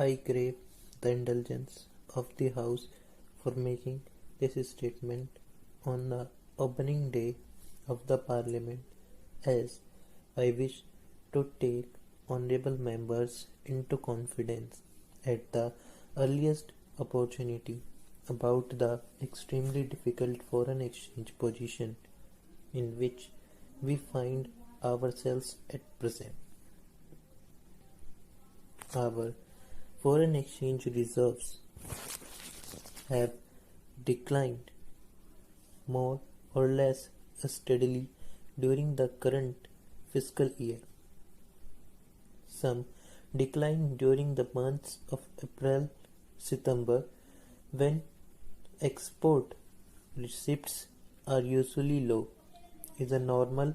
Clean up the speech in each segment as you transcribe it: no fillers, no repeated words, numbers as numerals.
I crave the indulgence of the House for making this statement on the opening day of the Parliament, as I wish to take honourable members into confidence at the earliest opportunity about the extremely difficult foreign exchange position in which we find ourselves at present. Our foreign exchange reserves have declined more or less steadily during the current fiscal year. Some decline during the months of April, September, when export receipts are usually low, is a normal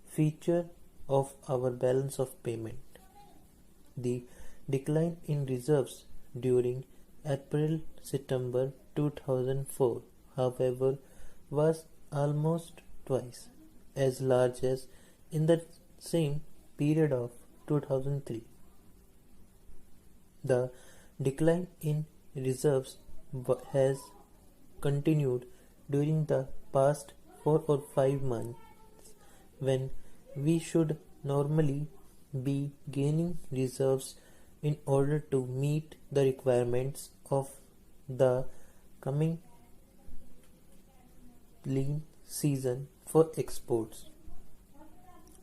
feature of our balance of payment. The decline in reserves during April-September 2004, however, was almost twice as large as in the same period of 2003. The decline in reserves has continued during the past 4 or 5 months, when we should normally be gaining reserves in order to meet the requirements of the coming lean season for exports.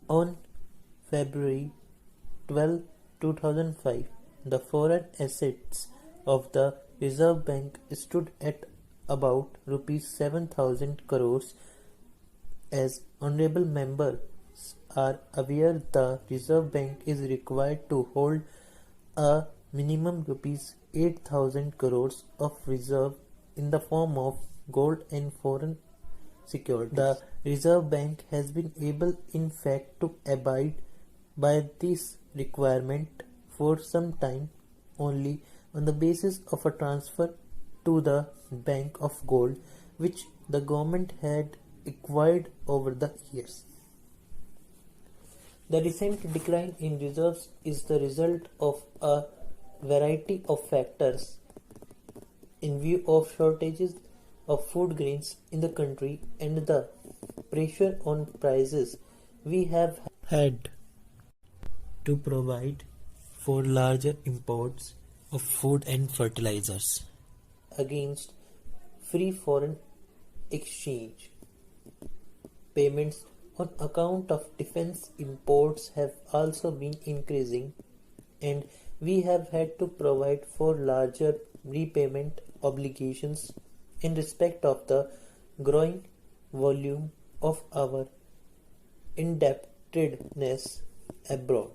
On February 12, 2005, the foreign assets of the Reserve Bank stood at about Rs 7,000 crores. As honourable members are aware, the Reserve Bank is required to hold a minimum Rs 8,000 crores of reserve in the form of gold and foreign securities. The Reserve Bank has been able in fact to abide by this requirement for some time only on the basis of a transfer to the Bank of Gold which the government had acquired over the years. The recent decline in reserves is the result of a variety of factors in view of shortages of food grains in the country and the pressure on prices we have had to provide for larger imports of food and fertilizers against free foreign exchange. Payments on account of defense imports have also been increasing, and we have had to provide for larger repayment obligations in respect of the growing volume of our indebtedness abroad.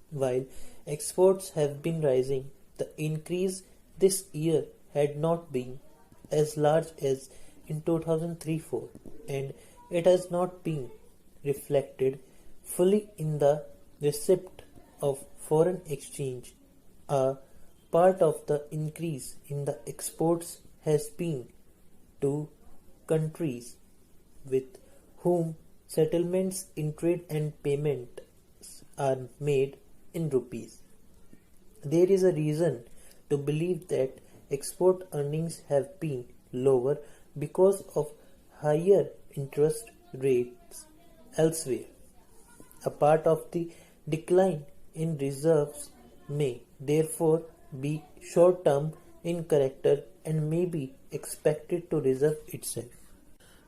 While exports have been rising, the increase this year had not been as large as in 2003-4, and it has not been reflected fully in the receipt of foreign exchange. A part of the increase in the exports has been to countries with whom settlements in trade and payments are made in rupees. There is a reason to believe that export earnings have been lower because of higher interest rates elsewhere. A part of the decline in reserves may therefore be short-term in character and may be expected to resolve itself.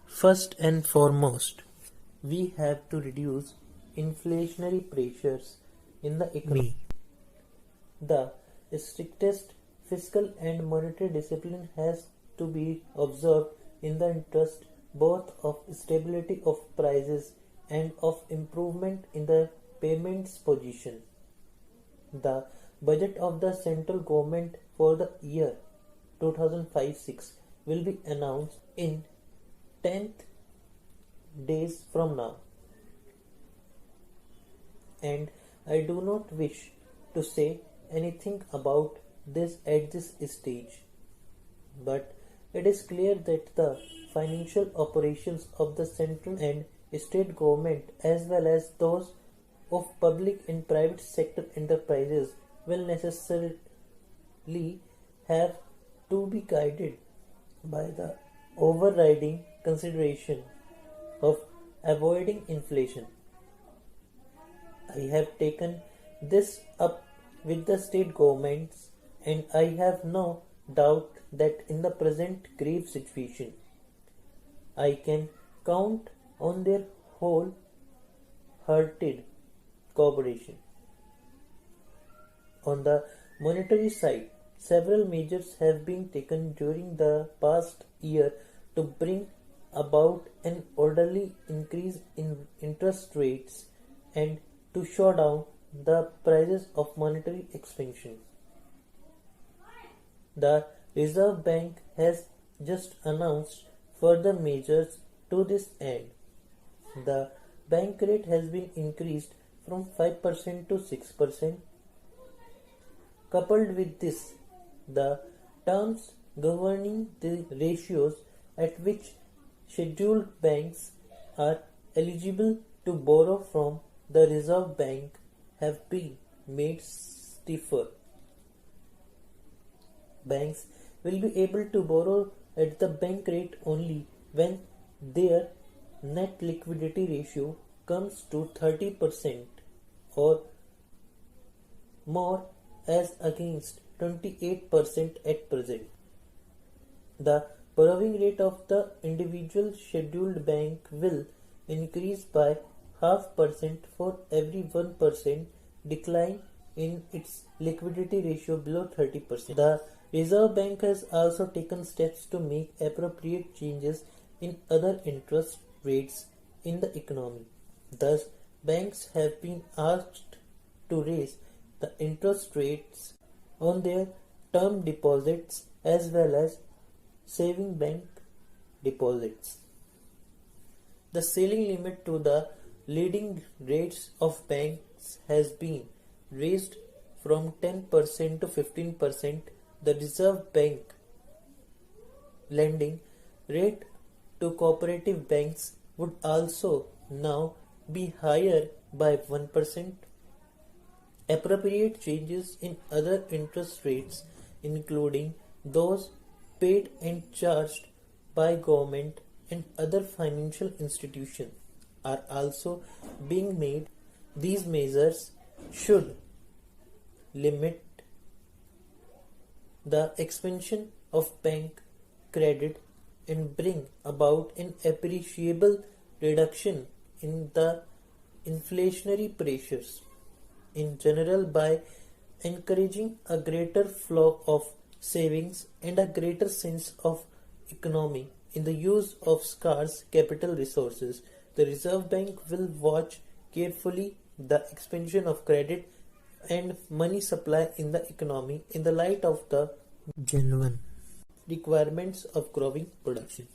First and foremost, we have to reduce inflationary pressures in the economy. The strictest fiscal and monetary discipline has to be observed in the interest both of stability of prices and of improvement in the payments position. The budget of the central government for the year 2005-6 will be announced in 10 days from now, and I do not wish to say anything about this at this stage, but it is clear that the financial operations of the central and state government as well as those of public and private sector enterprises will necessarily have to be guided by the overriding consideration of avoiding inflation. I have taken this up with the state governments, and I have no doubt that in the present grave situation, I can count on their wholehearted cooperation. On the monetary side, several measures have been taken during the past year to bring about an orderly increase in interest rates and to show down the prices of monetary expansion. The Reserve Bank has just announced further measures to this end. The bank rate has been increased from 5% to 6%. Coupled with this, the terms governing the ratios at which scheduled banks are eligible to borrow from the Reserve Bank have been made stiffer. Banks will be able to borrow at the bank rate only when their net liquidity ratio comes to 30% or more as against 28% at present. The borrowing rate of the individual scheduled bank will increase by 0.5% for every 1% decline in its liquidity ratio below 30%. The Reserve Bank has also taken steps to make appropriate changes in other interest rates in the economy. Thus, banks have been asked to raise the interest rates on their term deposits as well as saving bank deposits. The ceiling limit to the leading rates of banks has been raised from 10% to 15%. The Reserve Bank lending rate to cooperative banks would also now be higher by 1%. Appropriate changes in other interest rates, including those paid and charged by government and other financial institutions, are also being made. These measures should limit the expansion of bank credit and bring about an appreciable reduction in the inflationary pressures in general by encouraging a greater flow of savings and a greater sense of economy in the use of scarce capital resources. The Reserve Bank will watch carefully the expansion of credit and money supply in the economy in the light of the genuine requirements of growing production.